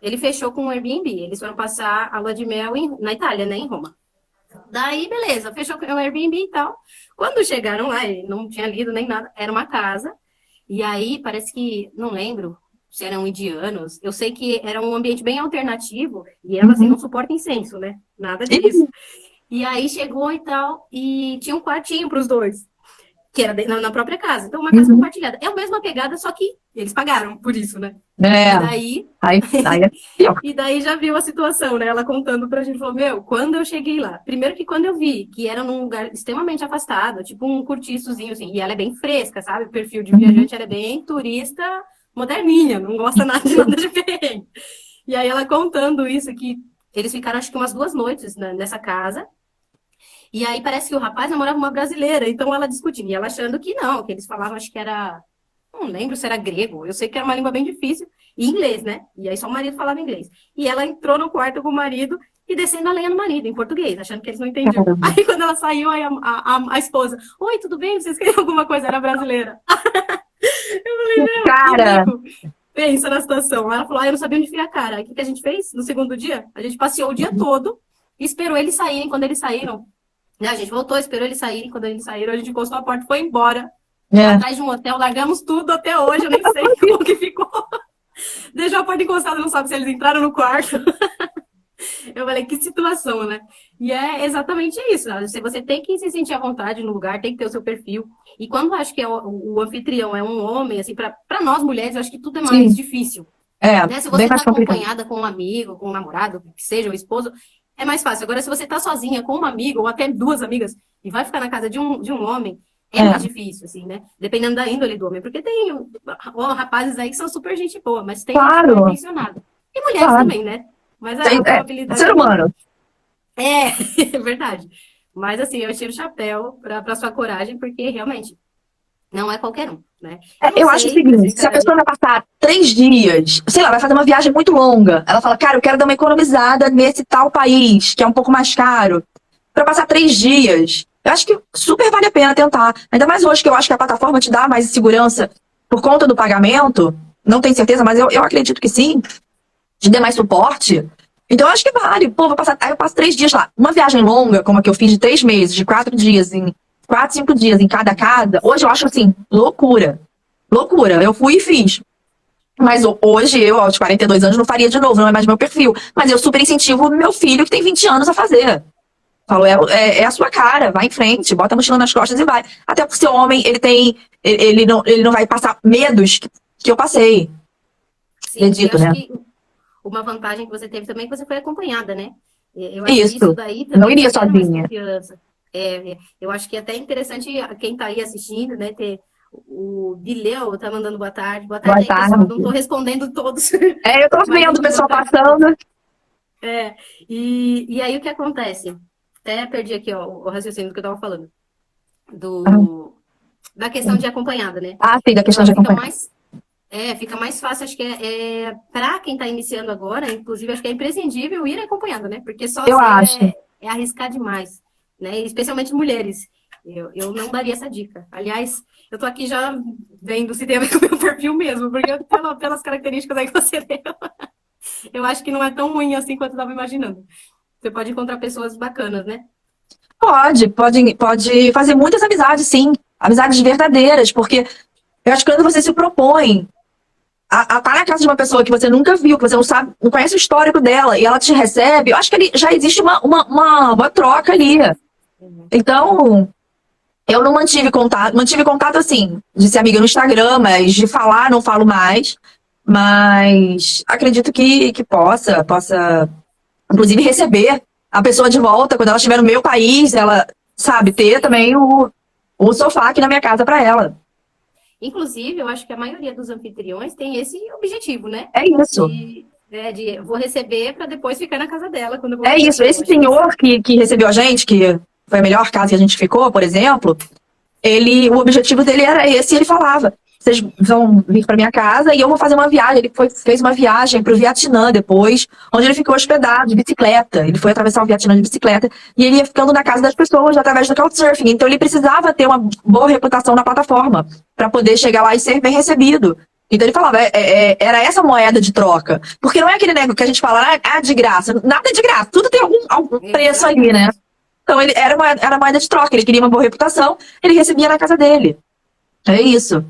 ele fechou com um Airbnb. Eles foram passar a lua de mel na Itália, né, em Roma. Daí, beleza, fechou com o Airbnb e tal. Quando chegaram lá, ele não tinha lido nem nada, era uma casa. E aí, parece que, não lembro se eram indianos, eu sei que era um ambiente bem alternativo, e ela, assim, uhum. não suporta incenso, né? Nada disso. E aí chegou e tal, e tinha um quartinho para os dois, que era na própria casa. Então, uma casa Uhum. compartilhada. É a mesma pegada, só que eles pagaram por isso, né? É, E daí, aí é pior. e daí já viu a situação, né? Ela contando pra gente, falou, meu, quando eu cheguei lá, primeiro que quando eu vi que era num lugar extremamente afastado, tipo um cortiçozinho, assim, e ela é bem fresca, sabe? O perfil de Uhum. viajante, ela é bem turista moderninha, não gosta nada de nada diferente. E aí ela contando isso, que eles ficaram acho que umas 2 noites nessa casa, e aí parece que o rapaz namorava uma brasileira, então ela discutindo, e ela achando que não, que eles falavam, acho que era, não lembro se era grego, eu sei que era uma língua bem difícil, e inglês, né? E aí só o marido falava inglês. E ela entrou no quarto com o marido e descendo a lenha no marido, em português, achando que eles não entendiam. Caramba. Aí quando ela saiu, aí a esposa, oi, tudo bem? Vocês queriam alguma coisa? Era brasileira. Eu falei, meu, que Cara, mico. Pensa na situação. Ela falou, eu não sabia onde ficar a cara. Aí o que a gente fez no segundo dia? A gente passeou o dia todo e esperou eles saírem. Quando eles saíram, né, a gente voltou, esperou eles saírem. Quando eles saíram, a gente encostou a porta e foi embora. é. Atrás de um hotel, largamos tudo até hoje. Eu nem sei como que ficou. Deixou a porta encostada, não sabe se eles entraram no quarto. Eu falei, que situação, né? E é exatamente isso. Você tem que se sentir à vontade no lugar, tem que ter o seu perfil. E quando eu acho que o anfitrião é um homem, assim, para nós mulheres, eu acho que tudo é mais Sim, difícil. é, Né? Se bem você está mais complicado. acompanhada com um amigo, com um namorado, que seja, um esposo, é mais fácil. Agora, se você está sozinha com uma amiga ou até duas amigas e vai ficar na casa de um homem, é É, mais difícil, assim, né? Dependendo da índole do homem. Porque tem rapazes aí que são super gente boa, mas tem gente mal claro, intencionada. E mulheres claro. também, né? Mas a É probabilidade ser é menor. humano. É, é verdade. Mas assim, eu tiro o chapéu para sua coragem, porque realmente não é qualquer um, né? Eu não Eu acho o sei se eu seguinte, se a encararia. pessoa vai passar 3 dias, sei lá, vai fazer uma viagem muito longa, ela fala, cara, eu quero dar uma economizada nesse tal país, que é um pouco mais caro, pra passar 3 dias. Eu acho que super vale a pena tentar. Ainda mais hoje que eu acho que a plataforma te dá mais segurança por conta do pagamento. Não tenho certeza, mas eu acredito que sim. Te dê mais suporte. Então eu acho que vale. Pô, aí eu passo 3 dias lá. Uma viagem longa, como a que eu fiz de 3 meses, de 4 dias em 4, 5 dias em cada casa, hoje eu acho assim, loucura. Loucura. Eu fui e fiz. Mas hoje eu, aos 42 anos, não faria de novo, não é mais meu perfil. Mas eu super incentivo meu filho, que tem 20 anos, a fazer. Falo, é a sua cara, vai em frente, bota a mochila nas costas e vai. Até porque seu homem, ele não vai passar medos que eu passei. Sim, e eu Acredito, acho né? que uma vantagem que você teve também é que você foi acompanhada, né? Eu acho que isso Isso. daí Não também te iria gera mais sozinha. confiança. Eu acho que é até interessante quem está aí assistindo, né, ter O Bileu tá mandando boa tarde. Boa tarde Boa aí, pessoal. Não tarde. tô respondendo todos, Eu tô mas vendo o um boa pessoal tarde pra todos. passando. É, e aí o que acontece? Até perdi aqui, ó, o raciocínio do que eu tava falando. Do, da questão de acompanhada, né? Sim, da questão de Fica acompanhar. mais, fica mais fácil, acho que para quem está iniciando agora, inclusive, acho que é imprescindível ir acompanhando, né? Porque Eu sozinho acho. é arriscar demais, né? Especialmente mulheres. Eu não daria essa dica. Aliás, eu tô aqui já vendo se tem a ver com o meu perfil mesmo, porque pelas características aí que você deu, eu acho que não é tão ruim assim quanto eu estava imaginando. Você pode encontrar pessoas bacanas, né? Pode fazer muitas amizades, sim. Amizades verdadeiras, porque eu acho que quando você se propõe a estar na casa de uma pessoa que você nunca viu, que você não sabe, não conhece o histórico dela, e ela te recebe, eu acho que ali já existe uma troca ali. Então, eu não mantive contato assim, de ser amiga no Instagram, mas de falar, não falo mais. Mas acredito que possa, inclusive, receber a pessoa de volta quando ela estiver no meu país, ela, sabe, ter Sim. também o sofá aqui na minha casa para ela. Inclusive, eu acho que a maioria dos anfitriões tem esse objetivo, né? É isso. De vou receber para depois ficar na casa dela quando eu É voltar. isso. Eu Esse acho que esse. senhor que recebeu a gente, que foi a melhor casa que a gente ficou, por exemplo, o objetivo dele era esse, e ele falava: vocês vão vir para minha casa e eu vou fazer uma viagem. Fez uma viagem para o Vietnã depois, onde ele ficou hospedado de bicicleta. Ele foi atravessar o Vietnã de bicicleta e ele ia ficando na casa das pessoas através do Couchsurfing. Então ele precisava ter uma boa reputação na plataforma para poder chegar lá e ser bem recebido. Então ele falava, era essa moeda de troca. Porque não é aquele negócio que a gente fala, de graça. Nada é de graça, tudo tem algum preço ali, né? Exatamente. Então ele era moeda de troca, ele queria uma boa reputação, ele recebia na casa dele. É isso.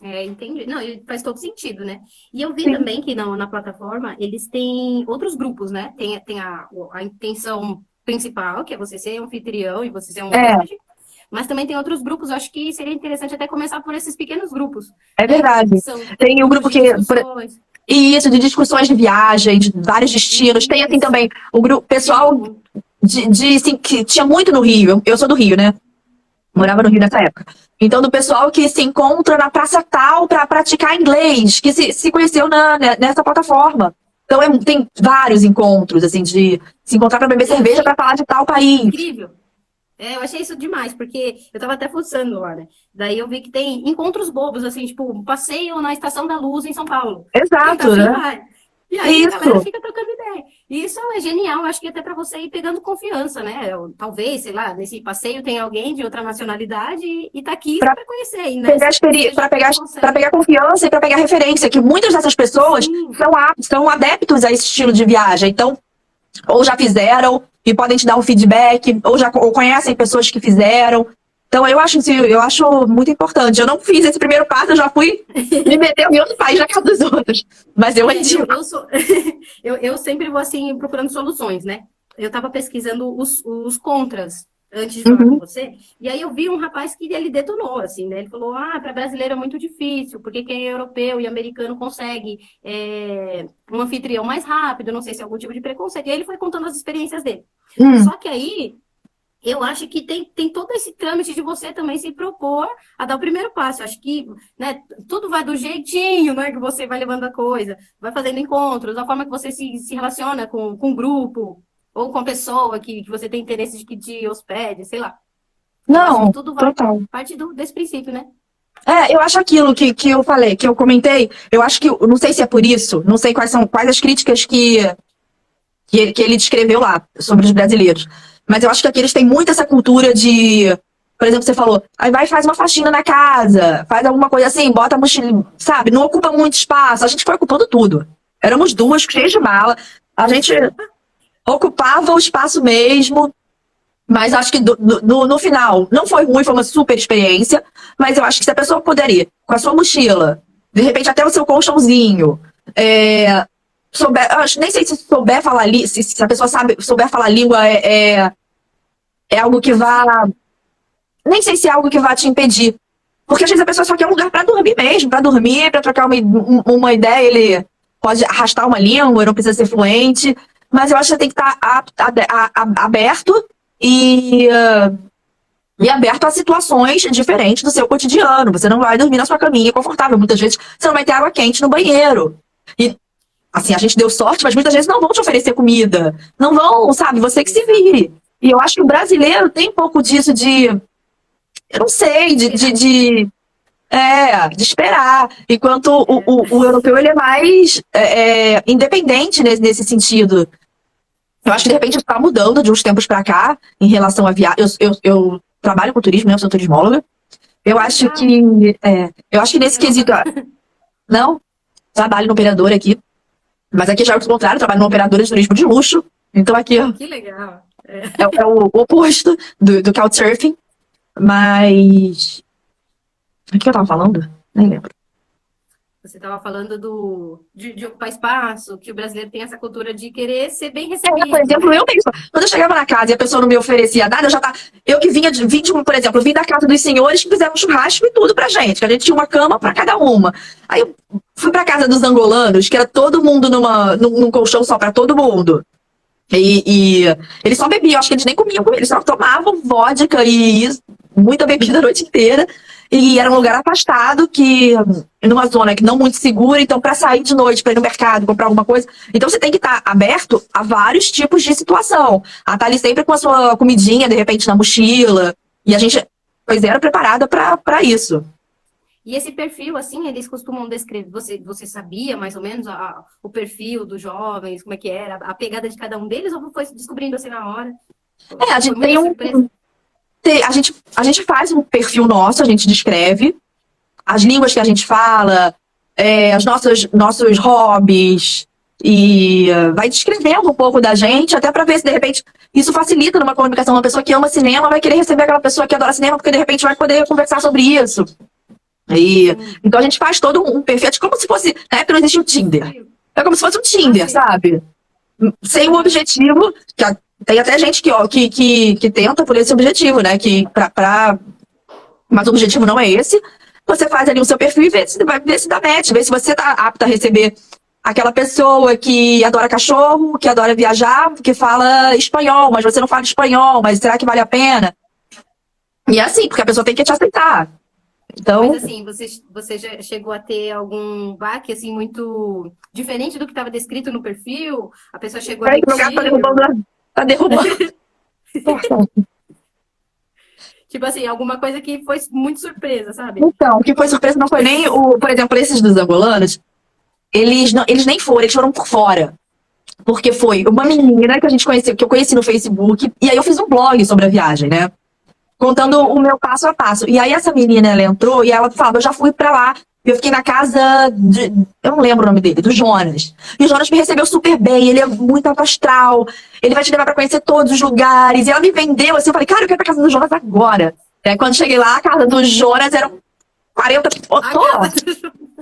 Entendi. Não, faz todo sentido, né? E eu vi Sim. também que na plataforma eles têm outros grupos, né? Tem a intenção principal, que é você ser anfitrião e você ser um É, hóspede, mas também tem outros grupos. Eu acho que seria interessante até começar por esses pequenos grupos, é né? Que verdade. são Tem um grupos grupo de que. discussões. Isso, de discussões de viagem, de vários destinos. Tem assim Isso, também o grupo tem pessoal muito. assim, que tinha muito no Rio. Eu sou do Rio, né? Morava no Rio nessa época. Então, do pessoal que se encontra na praça tal para praticar inglês, que se conheceu nessa plataforma. Então, tem vários encontros, assim, de se encontrar para beber Eu cerveja para achei falar de tal país. incrível. Eu achei isso demais, porque eu tava até fuçando lá, né? Daí eu vi que tem encontros bobos, assim, tipo, um passeio na Estação da Luz em São Paulo. Quem tá Exato, afim né? vai. E aí a galera Isso. fica trocando ideia. E isso é genial, eu acho que até para você ir pegando confiança, né? Talvez, sei lá, nesse passeio tem alguém de outra nacionalidade e tá aqui Para para conhecer. E pegar, nessa você já para consegue. pegar confiança e para pegar referência, que muitas dessas pessoas Sim, são adeptos a esse estilo de viagem. Então, ou já fizeram e podem te dar um feedback, ou conhecem pessoas que fizeram. Então, eu acho muito importante. Eu não fiz esse primeiro passo, eu já fui me meter em outro país na casa dos outros. Mas eu indico. eu sou. Eu sempre vou assim procurando soluções, né? Eu estava pesquisando os contras antes de falar com Uhum. você, e aí eu vi um rapaz que ele detonou, assim, né? Ele falou: para brasileiro é muito difícil, porque quem é europeu e americano consegue um anfitrião mais rápido, não sei se é algum tipo de preconceito. E aí ele foi contando as experiências dele. Hum. Só que aí eu acho que tem todo esse trâmite de você também se propor a dar o primeiro passo. Eu acho que, né, tudo vai do jeitinho, né, que você vai levando a coisa, vai fazendo encontros, da forma que você se relaciona com o grupo, ou com a pessoa que você tem interesse de que te hospede, sei lá. Eu acho que Não, tudo vai total. parte desse princípio, né? Eu acho aquilo que eu falei, que eu comentei, eu acho que, não sei se é por isso, não sei quais as críticas que ele descreveu lá sobre os brasileiros. Mas eu acho que aqui eles têm muito essa cultura de, por exemplo, você falou, aí vai e faz uma faxina na casa, faz alguma coisa assim, bota a mochila, sabe? Não ocupa muito espaço. A gente foi ocupando tudo. Éramos duas, cheias de mala. A gente ocupava o espaço mesmo. Mas acho que no final não foi ruim, foi uma super experiência. Mas eu acho que se a pessoa puder ir com a sua mochila, de repente até o seu colchãozinho, nem sei se souber falar, se a pessoa souber falar língua é algo que vá. Nem sei se é algo que vá te impedir. Porque às vezes a pessoa só quer um lugar para dormir mesmo, para dormir, para trocar uma ideia, ele pode arrastar uma língua, não precisa ser fluente. Mas eu acho que você tem que estar aberto e e aberto a situações diferentes do seu cotidiano. Você não vai dormir na sua caminha confortável. Muitas vezes você não vai ter água quente no banheiro. E, assim, a gente deu sorte, mas muitas vezes não vão te oferecer comida. Não vão, sabe? Você que se vire. E eu acho que o brasileiro tem um pouco disso de... Eu não sei, de esperar. Enquanto o europeu, ele é mais independente nesse sentido. Eu acho que, de repente, está mudando de uns tempos para cá em relação a viagem. Eu trabalho com turismo, né? Eu sou turismóloga. Eu acho que nesse quesito... Não, trabalho no operador aqui. Mas aqui já é o contrário, trabalho numa operadora de turismo de luxo. Então aqui Que legal. é o oposto do Couchsurfing. Mas... O que eu tava falando? Nem lembro. Você estava falando de ocupar espaço, que o brasileiro tem essa cultura de querer ser bem recebido. Por exemplo, eu mesma. Quando eu chegava na casa e a pessoa não me oferecia nada, eu que por exemplo, vim da casa dos senhores que fizeram um churrasco e tudo pra gente, que a gente tinha uma cama pra cada uma. Aí eu fui pra casa dos angolanos, que era todo mundo num colchão só pra todo mundo. E eles só bebiam, acho que eles nem comiam, eles só tomavam vodka e muita bebida a noite inteira. E era um lugar afastado, numa zona que não muito segura, então para sair de noite, para ir no mercado, comprar alguma coisa. Então você tem que estar aberto a vários tipos de situação. A estar ali sempre com a sua comidinha, de repente, na mochila. E a gente, era preparada para isso. E esse perfil, assim, eles costumam descrever. Você sabia mais ou menos o perfil dos jovens, como é que era, a pegada de cada um deles, ou foi descobrindo assim na hora? A gente tem A gente faz um perfil nosso, a gente descreve as línguas que a gente fala, os nossos hobbies, e vai descrevendo um pouco da gente, até para ver se de repente isso facilita numa comunicação. Uma pessoa que ama cinema vai querer receber aquela pessoa que adora cinema, porque de repente vai poder conversar sobre isso. Então a gente faz todo um perfil, como se fosse, na época não existia o Tinder. É como se fosse um Tinder, sabe? Sem o objetivo, tem até gente que tenta por esse objetivo, né? Mas o objetivo não é esse. Você faz ali o seu perfil e vai ver se dá match, vê se você tá apto a receber aquela pessoa que adora cachorro, que adora viajar, que fala espanhol, mas você não fala espanhol, mas será que vale a pena? E é assim, porque a pessoa tem que te aceitar. Então... Mas assim, você já chegou a ter algum baque assim muito diferente do que estava descrito no perfil? A pessoa chegou a repetir... Tá derrubando. Tipo assim, alguma coisa que foi muito surpresa, sabe? Então, o que foi surpresa não foi nem por exemplo, esses dos angolanos, eles nem foram, eles foram por fora. Porque foi uma menina que eu conheci no Facebook, e aí eu fiz um blog sobre a viagem, né? Contando o meu passo a passo. E aí essa menina, ela entrou e ela falava, eu já fui pra lá. Eu fiquei na casa eu não lembro o nome dele, do Jonas. E o Jonas me recebeu super bem, ele é muito alto astral, ele vai te levar pra conhecer todos os lugares. E ela me vendeu, assim, eu falei, cara, eu quero ir pra casa do Jonas agora. Quando cheguei lá, a casa do Jonas eram 40...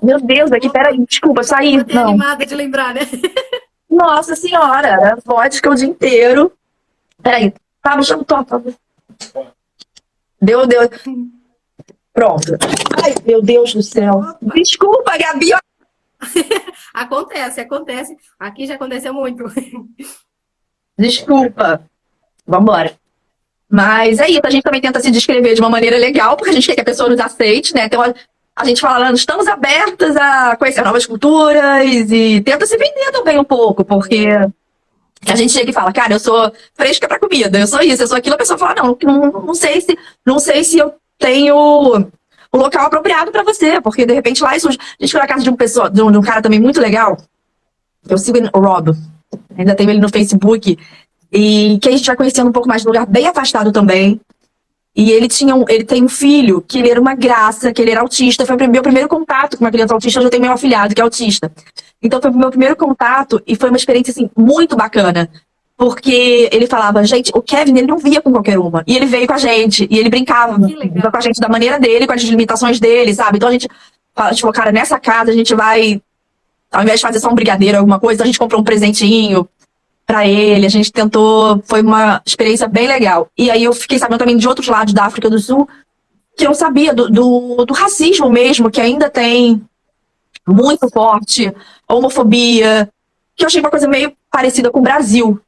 Meu Deus, aqui, peraí, desculpa, saí. Tô até animada de lembrar, né? Nossa senhora, era vodka o dia inteiro. Peraí, tá, deixa eu tocar. Deu. Pronto. Ai, meu Deus do céu. Opa. Desculpa, Gabi. Acontece. Aqui já aconteceu muito. Desculpa. Vambora. Mas é isso, a gente também tenta se descrever de uma maneira legal, porque a gente quer que a pessoa nos aceite, né? Então a gente fala, estamos abertas a conhecer novas culturas e tenta se vender também um pouco, porque a gente chega e fala, cara, eu sou fresca pra comida, eu sou isso, eu sou aquilo, a pessoa fala, não sei se eu tenho o local apropriado pra você, porque de repente lá a gente foi na casa de um cara também muito legal, eu sigo o Rob, ainda tenho ele no Facebook, e que a gente vai conhecendo um pouco mais de lugar bem afastado também. E ele tem um filho que ele era uma graça, que ele era autista. Foi o meu primeiro contato com uma criança autista. Eu já tenho meu afilhado que é autista. Então foi o meu primeiro contato e foi uma experiência assim muito bacana. Porque ele falava, gente, o Kevin, ele não via com qualquer uma. E ele veio com a gente, e ele brincava com a gente da maneira dele, com as limitações dele, sabe? Então a gente falou, cara, nessa casa a gente vai, ao invés de fazer só um brigadeiro, alguma coisa, a gente comprou um presentinho pra ele, a gente tentou, foi uma experiência bem legal. E aí eu fiquei sabendo também de outros lados da África do Sul, que eu sabia do racismo mesmo, que ainda tem muito forte, homofobia, que eu achei uma coisa meio parecida com o Brasil.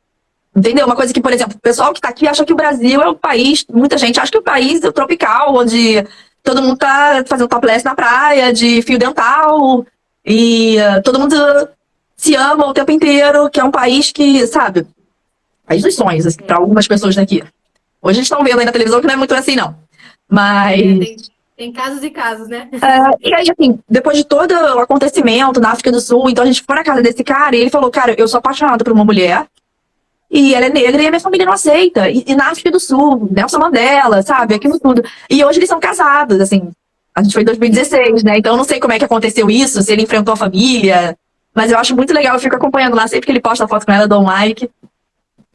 Entendeu? Uma coisa que, por exemplo, o pessoal que tá aqui acha que o Brasil é um país, muita gente acha que o país é tropical, onde todo mundo tá fazendo topless na praia, de fio dental, e todo mundo se ama o tempo inteiro, que é um país que, sabe, país dos sonhos, assim, pra algumas pessoas daqui. Hoje eles estão vendo aí na televisão que não é muito assim, não. Mas. Tem casos e casos, né? E aí, assim, depois de todo o acontecimento na África do Sul, então a gente foi na casa desse cara e ele falou, cara, eu sou apaixonado por uma mulher e ela é negra e a minha família não aceita. E na África do Sul, Nelson Mandela, sabe, aquilo tudo. E hoje eles são casados, assim, a gente foi em 2016, né? Então eu não sei como é que aconteceu isso, se ele enfrentou a família, mas eu acho muito legal, eu fico acompanhando lá sempre que ele posta foto com ela, eu dou um like,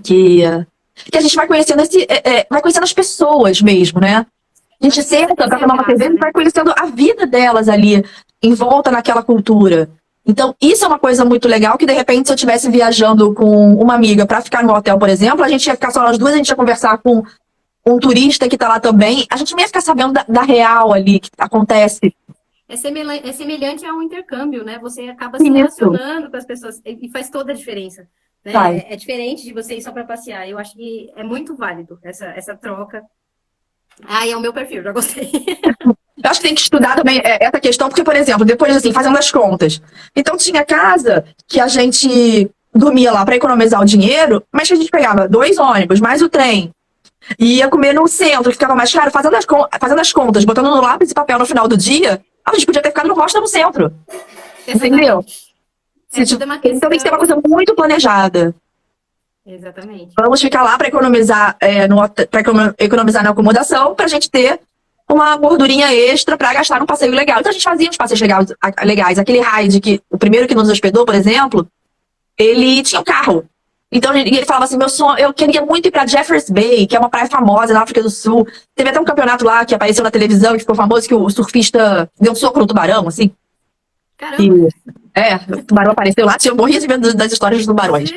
que a gente vai conhecendo vai conhecendo as pessoas mesmo, né? A gente senta pra tomar uma cerveja e vai conhecendo a vida delas ali, em volta naquela cultura. Então, isso é uma coisa muito legal, que de repente, se eu estivesse viajando com uma amiga pra ficar no hotel, por exemplo, a gente ia ficar só nós duas, a gente ia conversar com um turista que tá lá também, a gente não ia ficar sabendo da real ali, que acontece. É semelhante a um intercâmbio, né? Você acaba se relacionando com as pessoas e faz toda a diferença. Né? É diferente de você ir só para passear. Eu acho que é muito válido essa troca. É o meu perfil, já gostei. Eu acho que tem que estudar também essa questão, porque, por exemplo, depois, assim, fazendo as contas. Então, tinha casa que a gente dormia lá para economizar o dinheiro, mas que a gente pegava 2 ônibus, mais o trem, e ia comer no centro, que ficava mais caro, fazendo as contas, botando no lápis e papel no final do dia, a gente podia ter ficado no hostel no centro. Entendeu? Então tem que ter uma coisa muito planejada. Exatamente. Vamos ficar lá para economizar, economizar na acomodação, para a gente ter uma gordurinha extra para gastar num passeio legal. Então a gente fazia uns passeios legais. Aquele ride, o primeiro que nos hospedou, por exemplo, ele tinha um carro. Então ele falava assim, meu sonho, eu queria muito ir para Jeffreys Bay, que é uma praia famosa na África do Sul. Teve até um campeonato lá que apareceu na televisão e ficou famoso, que o surfista deu um soco no tubarão, assim. Caramba! O tubarão apareceu lá, eu morria de medo das histórias dos tubarões.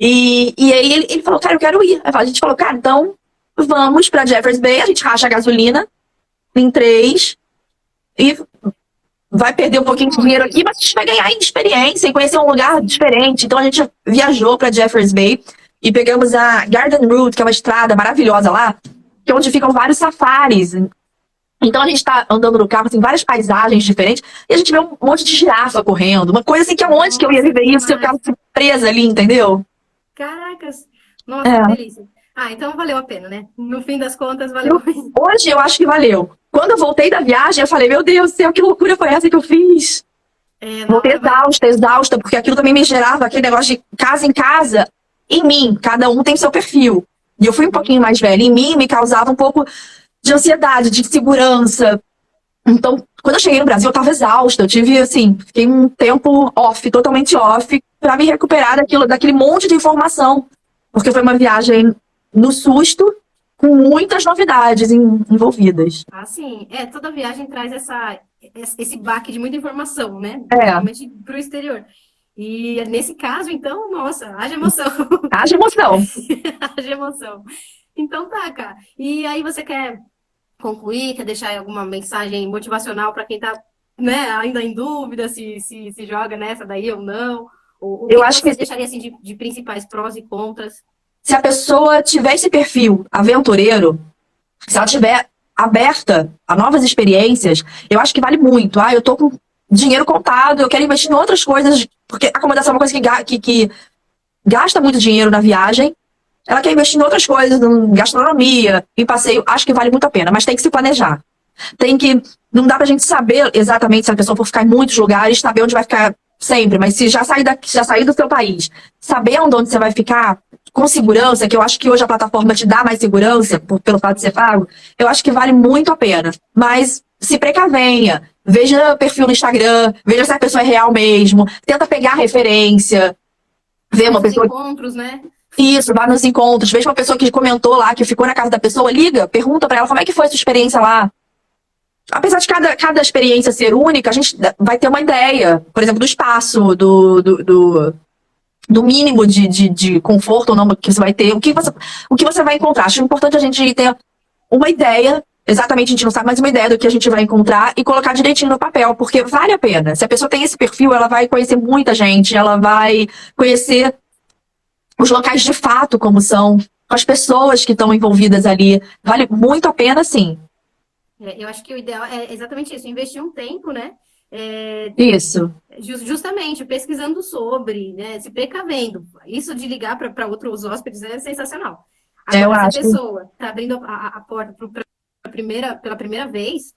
E aí ele falou, cara, eu quero ir. Aí a gente falou, cara, então vamos pra Jeffreys Bay, a gente racha a gasolina em 3 e vai perder um pouquinho de dinheiro aqui, mas a gente vai ganhar em experiência e conhecer um lugar diferente. Então a gente viajou pra Jeffreys Bay e pegamos a Garden Route, que é uma estrada maravilhosa lá, que é onde ficam vários safaris. Então a gente tá andando no carro, assim, várias paisagens diferentes, e a gente vê um monte de girafa correndo, uma coisa assim que aonde que eu ia viver isso se eu ficasse presa ali, entendeu? Caracas! Nossa, que delícia. Então valeu a pena, né? No fim das contas, valeu. Hoje eu acho que valeu. Quando eu voltei da viagem, eu falei, meu Deus do céu, que loucura foi essa que eu fiz? Voltei exausta, porque aquilo também me gerava aquele negócio de casa em casa, em mim, cada um tem seu perfil. E eu fui um pouquinho mais velha, em mim me causava um pouco de ansiedade, de insegurança. Então, quando eu cheguei no Brasil, eu tava exausta. Eu tive, assim, fiquei um tempo off, totalmente off, pra me recuperar daquele monte de informação. Porque foi uma viagem no susto, com muitas novidades envolvidas. Sim. Toda viagem traz esse baque de muita informação, né? Principalmente pro exterior. E nesse caso, então, nossa, haja emoção. Haja emoção. Haja emoção. Então tá, cara. E aí você quer concluir, quer deixar alguma mensagem motivacional para quem está, né, ainda em dúvida se joga nessa daí ou não? Eu acho que você deixaria assim de principais prós e contras? Se a pessoa tiver esse perfil aventureiro, se ela estiver aberta a novas experiências, eu acho que vale muito. Eu tô com dinheiro contado, eu quero investir em outras coisas, porque a acomodação é uma coisa que gasta muito dinheiro na viagem. Ela quer investir em outras coisas, em gastronomia, em passeio, acho que vale muito a pena, mas tem que se planejar. Não dá pra gente saber exatamente se a pessoa for ficar em muitos lugares, saber onde vai ficar sempre, mas se já sair do seu país, sabendo onde você vai ficar, com segurança, que eu acho que hoje a plataforma te dá mais segurança, pelo fato de ser pago, eu acho que vale muito a pena. Mas se precavenha, veja o perfil no Instagram, veja se a pessoa é real mesmo, tenta pegar referência, ver uma pessoa... encontros, né? Isso, vá nos encontros, veja uma pessoa que comentou lá, que ficou na casa da pessoa, liga, pergunta pra ela como é que foi a sua experiência lá. Apesar de cada experiência ser única, a gente vai ter uma ideia, por exemplo, do espaço, do mínimo de conforto ou não que você vai ter, o que você vai encontrar. Acho importante a gente ter uma ideia, exatamente a gente não sabe, mas uma ideia do que a gente vai encontrar e colocar direitinho no papel, porque vale a pena. Se a pessoa tem esse perfil, ela vai conhecer muita gente, ela vai conhecer os locais de fato como são, com as pessoas que estão envolvidas ali. Vale muito a pena, sim. Eu acho que o ideal é exatamente isso, investir um tempo, né? É, Isso. justamente pesquisando sobre, né? Se precavendo. Isso de ligar para outros hóspedes é sensacional. Eu Agora, se a acho. pessoa está abrindo a porta pela primeira vez,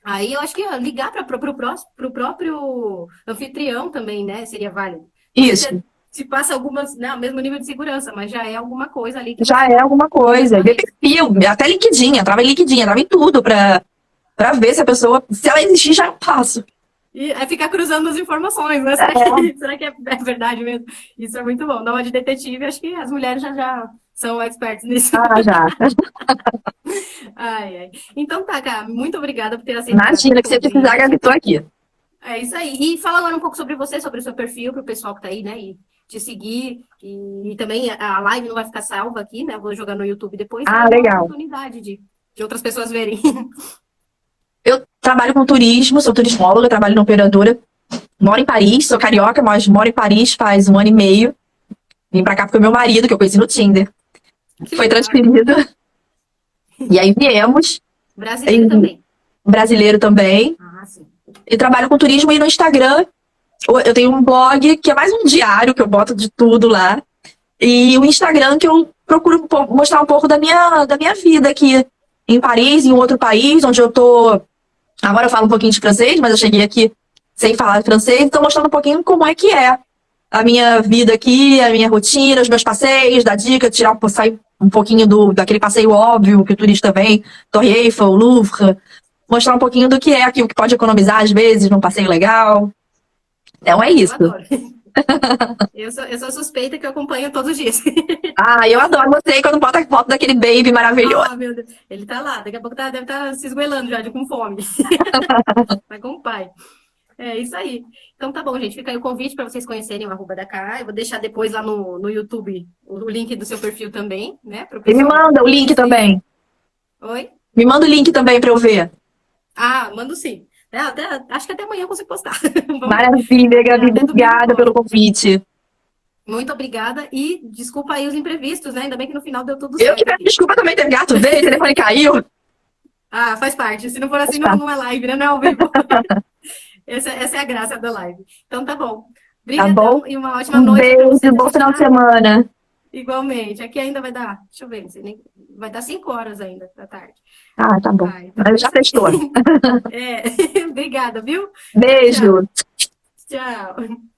aí eu acho que ó, ligar para o próprio anfitrião também, né? Seria válido. Não sei Isso. se passa algumas, né, o mesmo nível de segurança, mas já é alguma coisa ali que Já você é alguma coisa. Ver arrisca. perfil, até LinkedIn, entrava em LinkedIn, entrava em tudo pra ver se a pessoa, se ela existir, já é um passo. E é ficar cruzando as informações, né? Será que é verdade mesmo? Isso é muito bom. Dá uma de detetive, acho que as mulheres já são experts nisso. Ah, já. Ai, ai. Então tá, cara, muito obrigada por ter aceitado o Imagina que você precisar, convite. Gabi, tô aqui. É isso aí. E fala agora um pouco sobre você, sobre o seu perfil, para o pessoal que tá aí, né? E te seguir. E também a live não vai ficar salva aqui, né? Eu vou jogar no YouTube depois, Ah, é uma legal. oportunidade de outras pessoas verem. Eu trabalho com turismo, sou turismóloga, trabalho na operadora. Moro em Paris, sou carioca, mas moro em Paris faz um ano e meio. Vim pra cá porque o meu marido, que eu conheci no Tinder, Que foi legal. transferido. E aí viemos, Brasileiro em também. brasileiro também. Ah, sim. E trabalho com turismo e no Instagram. Eu tenho um blog que é mais um diário, que eu boto de tudo lá. E o Instagram que eu procuro mostrar um pouco da minha vida aqui em Paris, em outro país, onde eu tô. Agora eu falo um pouquinho de francês, mas eu cheguei aqui sem falar francês, então mostrando um pouquinho como é que é a minha vida aqui, a minha rotina, os meus passeios, dar dica, sair um pouquinho daquele passeio óbvio que o turista vem, Torre Eiffel, Louvre, mostrar um pouquinho do que é aqui, o que pode economizar às vezes num passeio legal. Então é Eu isso. adoro. Eu sou suspeita que eu acompanho todos os dias. Ah, eu adoro você quando bota a foto daquele baby maravilhoso. Ah, meu Deus. Ele tá lá, daqui a pouco deve estar se esgoelando já de com fome. Vai com o pai. É isso aí. Então tá bom, gente. Fica aí o convite para vocês conhecerem o arroba da Cá. Eu vou deixar depois lá no YouTube o link do seu perfil também, né? Para o E me pessoal manda o link conhecer. também. Oi? Me manda o link também pra eu ver. Ah, mando sim. Acho que até amanhã eu consigo postar. Vamos ver. Maravilha, Gabi. Até domingo eu Obrigada pelo posto. convite. Muito obrigada e desculpa aí os imprevistos, né? Ainda bem que no final deu tudo Eu que certo peço aqui. desculpa também, teve gato veio, o telefone caiu. Ah, faz parte. Se não for assim, não, Tá, não é live, né? Não é ao vivo. Essa é a graça da live. Então tá bom. tá bom? Obrigadão e uma ótima Um noite aí pra beijo, vocês. A bom gente final de já semana. igualmente. Aqui ainda vai dar, deixa eu ver, não sei nem, vai dar 5 horas ainda da tarde. Ah, tá bom. Ah, então Mas é já isso aí. testou. É, obrigada, viu? Tchau, Beijo. tchau. Tchau.